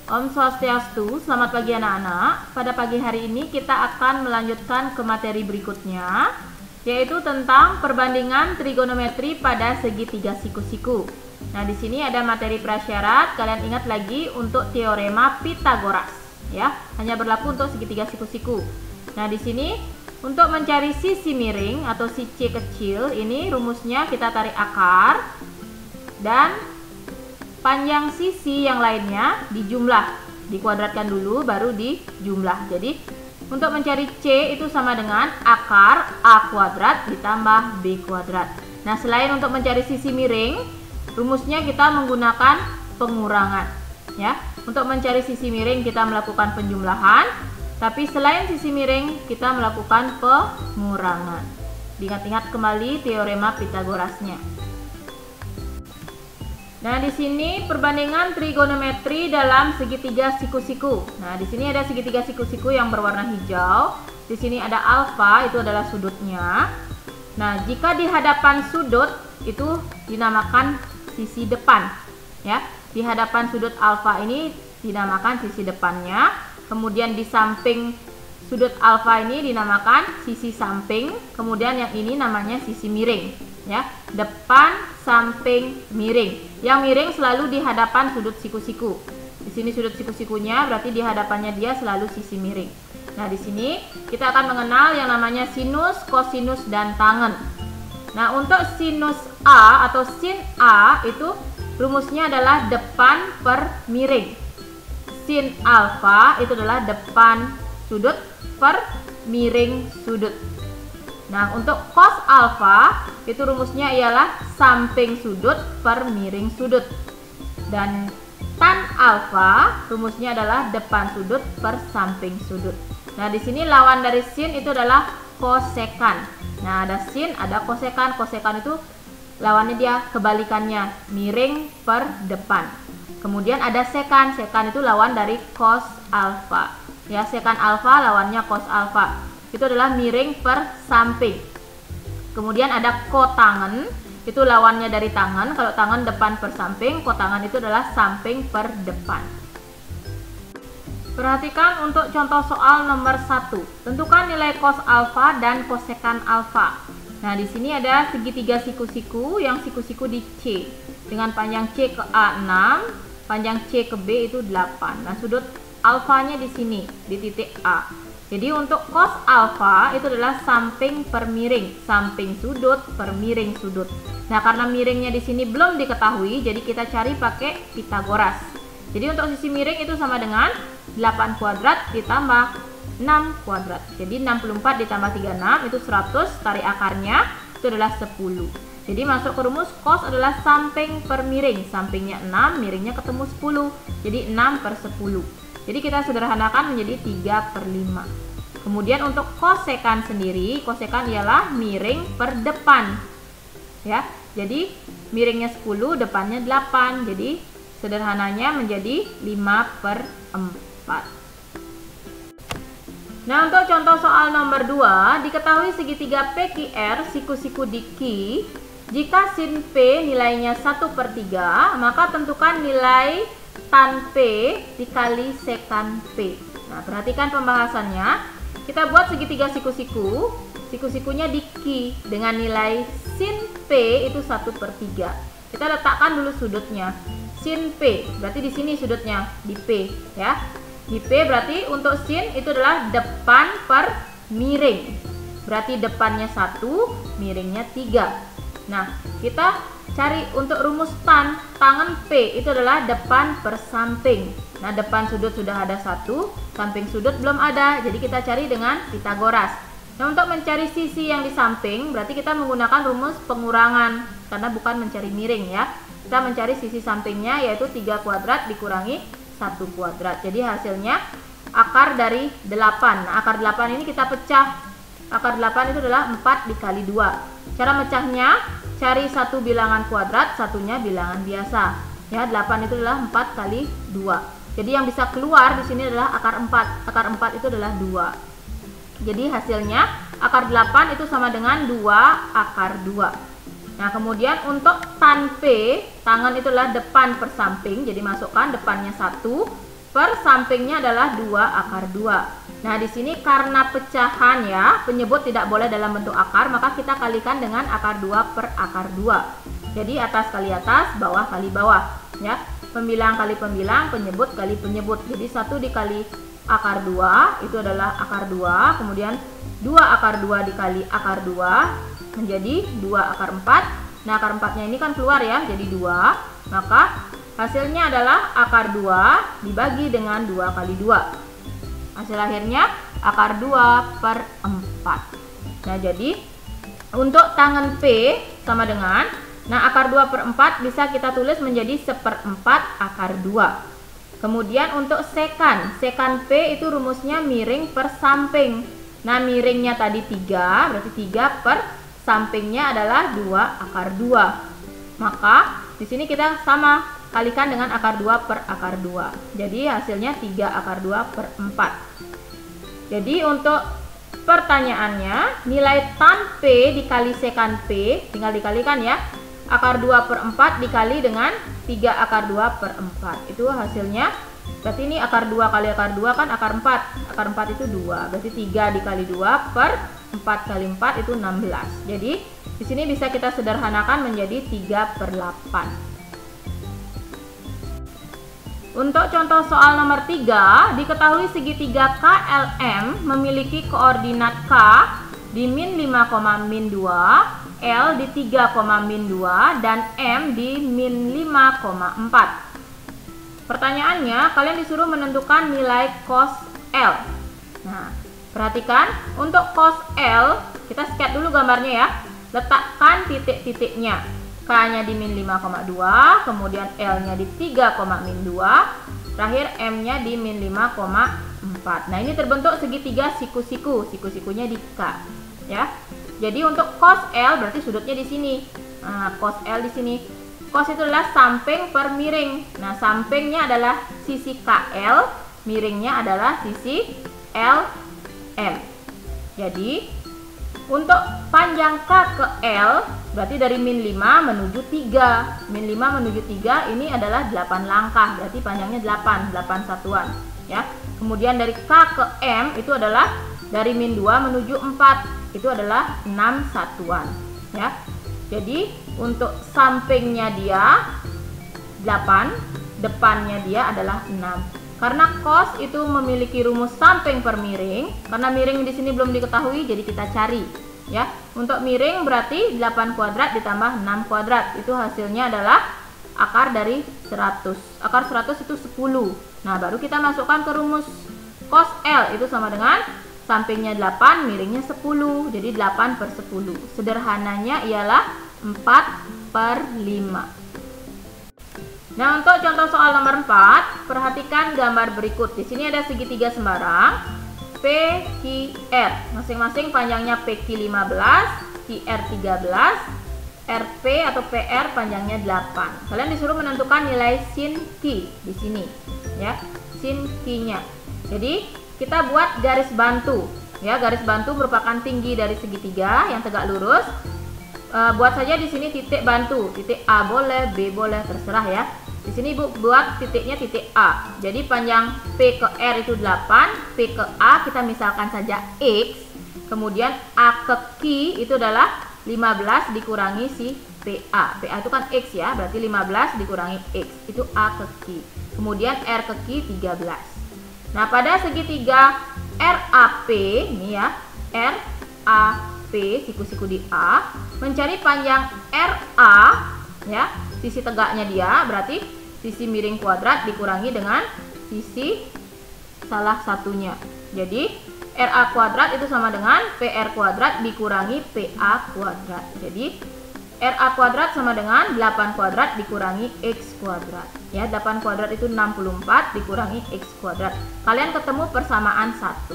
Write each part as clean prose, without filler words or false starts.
Om Swastiastu, selamat pagi anak-anak. Pada pagi hari ini kita akan melanjutkan ke materi berikutnya, yaitu tentang perbandingan trigonometri pada segitiga siku-siku. Nah, di sini ada materi prasyarat. Kalian ingat lagi untuk teorema Pitagoras, ya. Hanya berlaku untuk segitiga siku-siku. Nah, di sini untuk mencari sisi miring atau si C kecil, ini rumusnya kita tarik akar dan panjang sisi yang lainnya dijumlah, dikuadratkan dulu baru dijumlah. Jadi untuk mencari C itu sama dengan akar A kuadrat ditambah B kuadrat. Nah, selain untuk mencari sisi miring, rumusnya kita menggunakan pengurangan, ya. Untuk mencari sisi miring kita melakukan penjumlahan, tapi selain sisi miring kita melakukan pengurangan. Diingat-ingat kembali teorema Pitagorasnya. Nah, di sini perbandingan trigonometri dalam segitiga siku-siku. Nah, di sini ada segitiga siku-siku yang berwarna hijau. Di sini ada alfa, itu adalah sudutnya. Nah, jika di hadapan sudut itu dinamakan sisi depan, ya. Di hadapan sudut alfa ini dinamakan sisi depannya. Kemudian di samping sudut alfa ini dinamakan sisi samping. Kemudian yang ini namanya sisi miring, ya. Depan, samping, miring. Yang miring selalu di hadapan sudut siku-siku. Di sini sudut siku-sikunya berarti di hadapannya dia selalu sisi miring. Nah, di sini kita akan mengenal yang namanya sinus, kosinus, dan tangen. Nah, untuk sinus A atau sin A itu rumusnya adalah depan per miring. Sin alfa itu adalah depan sudut per miring sudut. Nah, untuk cos alfa itu rumusnya ialah samping sudut per miring sudut. Dan tan alfa rumusnya adalah depan sudut per samping sudut. Nah, di sini lawan dari sin itu adalah kosekan. Nah, ada sin, ada kosekan. Kosekan itu lawannya dia kebalikannya, miring per depan. Kemudian ada sekan. Sekan itu lawan dari cos alfa. Ya, sekan alfa lawannya cos alfa. Itu adalah miring per samping. Kemudian ada kotangen, itu lawannya dari tangen. Kalau tangen depan per samping, kotangen itu adalah samping per depan. Perhatikan untuk contoh soal nomor 1. Tentukan nilai cos alfa dan kosekan alfa. Nah, di sini ada segitiga siku-siku, yang siku-siku di C dengan panjang C ke A 6, panjang C ke B itu 8. Nah, sudut alfanya di sini di titik A. Jadi untuk cos alfa itu adalah samping per miring, samping sudut per miring sudut. Nah, karena miringnya di sini belum diketahui, jadi kita cari pakai Pitagoras. Jadi untuk sisi miring itu sama dengan 8 kuadrat ditambah 6 kuadrat. Jadi 64 ditambah 36 itu 100, tarik akarnya itu adalah 10. Jadi masuk ke rumus cos adalah samping per miring, sampingnya 6, miringnya ketemu 10. Jadi 6 per 10. Jadi kita sederhanakan menjadi 3/5. Kemudian untuk kosekan sendiri, kosekan ialah miring per depan. Ya, jadi miringnya 10, depannya 8. Jadi sederhananya menjadi 5/4. Nah, untuk contoh soal nomor 2, diketahui segitiga PQR siku-siku di Q. Jika sin P nilainya 1/3, maka tentukan nilai tan P dikali sekan P. Nah, perhatikan pembahasannya. Kita buat segitiga siku-siku. Siku-sikunya di Q dengan nilai sin P itu 1/3. Kita letakkan dulu sudutnya. Sin P, berarti di sini sudutnya di P, ya. Di P berarti untuk sin itu adalah depan per miring. Berarti depannya 1, miringnya 3. Nah, kita cari untuk rumus tan, tangen P itu adalah depan per samping. Nah, depan sudut sudah ada 1, samping sudut belum ada, jadi kita cari dengan Pitagoras. Nah, untuk mencari sisi yang di samping berarti kita menggunakan rumus pengurangan, karena bukan mencari miring, ya. Kita mencari sisi sampingnya, yaitu 3 kuadrat dikurangi 1 kuadrat. Jadi hasilnya akar dari 8. Nah, akar 8 ini kita pecah. Akar 8 itu adalah 4 dikali 2. Cara mecahnya, cari satu bilangan kuadrat, satunya bilangan biasa. Ya, 8 itu adalah 4 kali 2. Jadi yang bisa keluar di sini adalah akar 4. Akar 4 itu adalah 2. Jadi hasilnya akar 8 itu sama dengan 2 akar 2. Nah, kemudian untuk tan P, tangan itu adalah depan per samping, jadi masukkan depannya 1, per sampingnya adalah 2 akar 2. Nah, di sini karena pecahan ya, penyebut tidak boleh dalam bentuk akar, maka kita kalikan dengan akar 2 per akar 2. Jadi atas kali atas, bawah kali bawah ya. Pembilang kali pembilang, penyebut kali penyebut. Jadi 1 dikali akar 2 itu adalah akar 2, kemudian 2 akar 2 dikali akar 2 menjadi 2 akar 4. Nah, akar 4-nya ini kan keluar ya, jadi 2. Maka hasilnya adalah akar 2 dibagi dengan 2 kali 2. Hasil akhirnya akar 2 per 4. Nah, jadi untuk tangan P sama dengan, nah akar 2 per 4 bisa kita tulis menjadi 1/4 akar 2. Kemudian untuk sekan P itu rumusnya miring per samping. Nah, miringnya tadi 3, berarti 3 per sampingnya adalah 2 akar 2. Maka di sini kita sama kalikan dengan akar 2 per akar 2. Jadi hasilnya 3 akar 2 per 4. Jadi untuk pertanyaannya, nilai tan P dikali sekan P tinggal dikalikan ya. Akar 2 per 4 dikali dengan 3 akar 2 per 4. Itu hasilnya, berarti ini akar 2 kali akar 2 kan akar 4. Akar 4 itu 2, berarti 3 dikali 2 per 4 kali 4 itu 16. Jadi di sini bisa kita sederhanakan menjadi 3 per 8. Untuk contoh soal nomor 3, diketahui segitiga KLM memiliki koordinat K di min 5, min 2, L di 3, min 2, dan M di min 5,4. Pertanyaannya, kalian disuruh menentukan nilai cos L. Nah, perhatikan, untuk cos L, kita sket dulu gambarnya ya. Letakkan titik-titiknya. K-nya di min 5,2, kemudian L-nya di 3, min 2, terakhir M-nya di min 5,4. Nah, ini terbentuk segitiga siku-siku, siku-sikunya di K, ya. Jadi untuk cos L berarti sudutnya di sini. Nah, cos L di sini. Cos itu adalah samping per miring. Nah, sampingnya adalah sisi KL, miringnya adalah sisi LM. Jadi untuk panjang K ke L berarti dari min 5 menuju 3. Min 5 menuju 3 ini adalah 8 langkah, berarti panjangnya 8 satuan ya. Kemudian dari K ke M itu adalah dari min 2 menuju 4. Itu adalah 6 satuan ya. Jadi untuk sampingnya dia 8, depannya dia adalah 6. Karena cos itu memiliki rumus samping per miring, karena miring di sini belum diketahui, jadi kita cari ya. Untuk miring berarti 8 kuadrat ditambah 6 kuadrat, itu hasilnya adalah akar dari 100. Akar 100 itu 10. Nah, baru kita masukkan ke rumus cos L, itu sama dengan sampingnya 8, miringnya 10, jadi 8 per 10. Sederhananya ialah 4 per 5. Nah, untuk contoh soal nomor 4, perhatikan gambar berikut. Di sini ada segitiga sembarang PQR. Masing-masing panjangnya PQ 15, QR 13, RP atau PR panjangnya 8. Kalian disuruh menentukan nilai sin Q di sini, ya. Sin Q-nya. Jadi, kita buat garis bantu. Ya, garis bantu merupakan tinggi dari segitiga yang tegak lurus. Buat saja di sini titik bantu, titik A boleh, B boleh, terserah ya. Di sini Ibu buat titiknya titik A. Jadi panjang P ke R itu 8, P ke A kita misalkan saja X. Kemudian A ke Q itu adalah 15 dikurangi si PA. PA itu kan X ya, berarti 15 dikurangi X. Itu A ke Q. Kemudian R ke Q 13. Nah, pada segitiga RAP, ini ya, RAP, siku-siku di A, mencari panjang RA, ya, sisi tegaknya dia, berarti sisi miring kuadrat dikurangi dengan sisi salah satunya. Jadi, RA kuadrat itu sama dengan PR kuadrat dikurangi PA kuadrat. Jadi, RA kuadrat sama dengan 8 kuadrat dikurangi X kuadrat. Ya, 8 kuadrat itu 64 dikurangi X kuadrat. Kalian ketemu persamaan 1.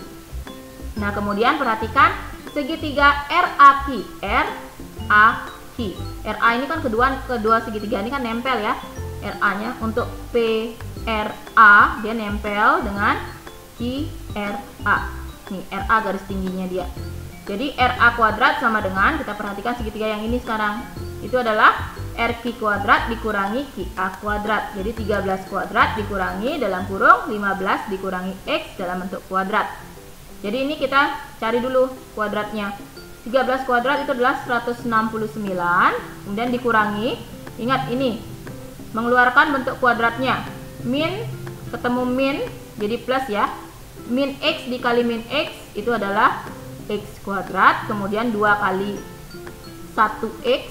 Nah, kemudian perhatikan segitiga RAQ. RAQ. RA ini kan kedua segitiga ini kan nempel ya. RA-nya untuk PRA dia nempel dengan QRA. Nih, RA garis tingginya dia. Jadi RA kuadrat sama dengan, kita perhatikan segitiga yang ini sekarang, itu adalah RQ kuadrat dikurangi QA kuadrat. Jadi 13 kuadrat dikurangi dalam kurung 15 dikurangi X dalam bentuk kuadrat. Jadi ini kita cari dulu kuadratnya. 13 kuadrat itu adalah 169, kemudian dikurangi. Ingat ini mengeluarkan bentuk kuadratnya. Min ketemu min jadi plus ya. Min X dikali min X itu adalah X kuadrat, kemudian 2 kali 1X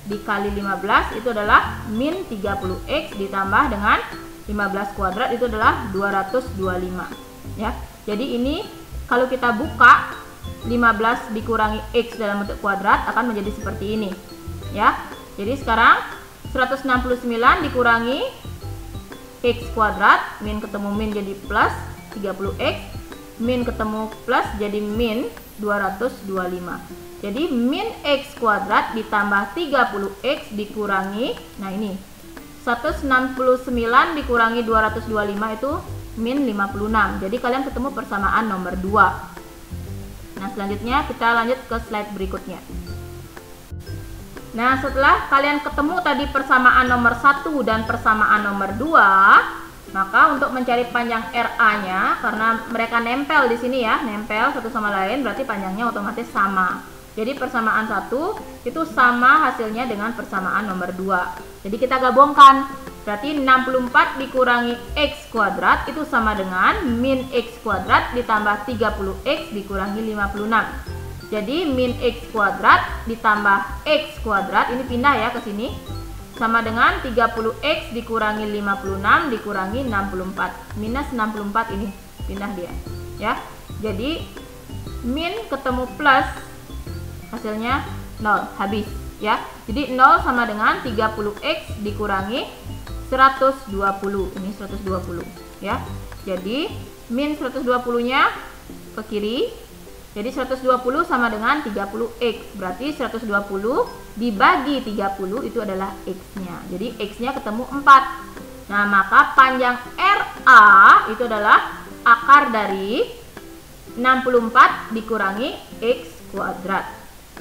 dikali 15 itu adalah min 30X ditambah dengan 15 kuadrat itu adalah 225 ya. Jadi ini kalau kita buka 15 dikurangi X dalam bentuk kuadrat akan menjadi seperti ini ya. Jadi sekarang 169 dikurangi X kuadrat, min ketemu min jadi plus 30X, min ketemu plus jadi min 225. Jadi min X kuadrat ditambah 30X dikurangi, nah ini 169 dikurangi 225 itu min 56. Jadi kalian ketemu persamaan nomor 2. Nah selanjutnya kita lanjut ke slide berikutnya. Nah setelah kalian ketemu tadi persamaan nomor 1 dan persamaan nomor 2, maka untuk mencari panjang RA nya, karena mereka nempel di sini ya, nempel satu sama lain, berarti panjangnya otomatis sama. Jadi persamaan 1 itu sama hasilnya dengan persamaan nomor 2. Jadi kita gabungkan. Berarti 64 dikurangi X kuadrat itu sama dengan min X kuadrat ditambah 30X dikurangi 56. Jadi min X kuadrat ditambah X kuadrat, ini pindah ya ke sini, sama dengan 30X dikurangi 56 dikurangi 64. Minus 64 ini pindah dia ya. Jadi min ketemu plus, hasilnya 0, habis ya. Jadi 0 sama dengan 30X dikurangi 120. Ini 120 ya. Jadi min 120 nya ke kiri. Jadi 120 sama dengan 30X. Berarti 120 dibagi 30 itu adalah X-nya. Jadi X-nya ketemu 4. Nah, maka panjang RA itu adalah akar dari 64 dikurangi X kuadrat.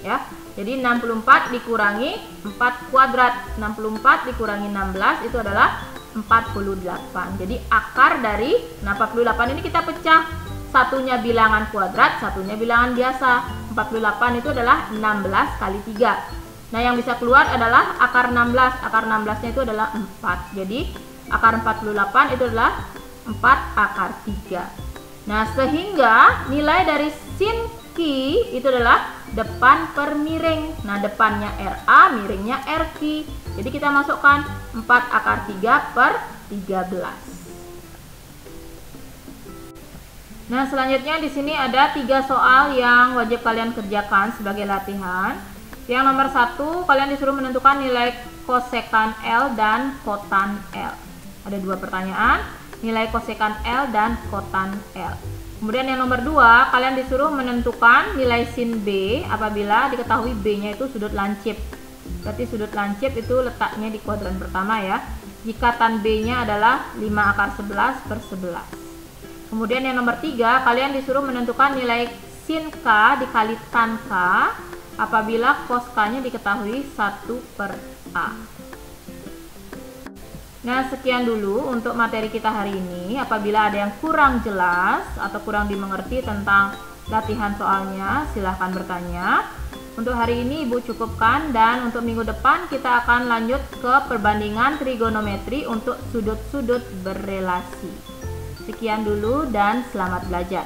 Ya, jadi 64 dikurangi 4 kuadrat, 64 dikurangi 16 itu adalah 48. Jadi akar dari 48 ini kita pecah, satunya bilangan kuadrat, satunya bilangan biasa. 48 itu adalah 16 kali 3. Nah yang bisa keluar adalah akar 16, akar 16 nya itu adalah 4. Jadi akar 48 itu adalah 4 akar 3. Nah sehingga nilai dari sin Q itu adalah depan per miring. Nah depannya RA, miringnya RQ. Jadi kita masukkan 4 akar 3 per 13. Nah selanjutnya di sini ada 3 soal yang wajib kalian kerjakan sebagai latihan. Yang nomor 1, kalian disuruh menentukan nilai kosekan L dan kotan L. Ada 2 pertanyaan, nilai kosekan L dan kotan L. Kemudian yang nomor 2, kalian disuruh menentukan nilai sin B apabila diketahui B-nya itu sudut lancip. Berarti sudut lancip itu letaknya di kuadran pertama ya. Jika tan B-nya adalah 5 akar 11 per 11. Kemudian yang nomor 3, kalian disuruh menentukan nilai sin K dikali tan K apabila cos K-nya diketahui 1 per A. Nah sekian dulu untuk materi kita hari ini. Apabila ada yang kurang jelas atau kurang dimengerti tentang latihan soalnya, silahkan bertanya. Untuk hari ini Ibu cukupkan, dan untuk minggu depan kita akan lanjut ke perbandingan trigonometri untuk sudut-sudut berrelasi. Sekian dulu dan selamat belajar.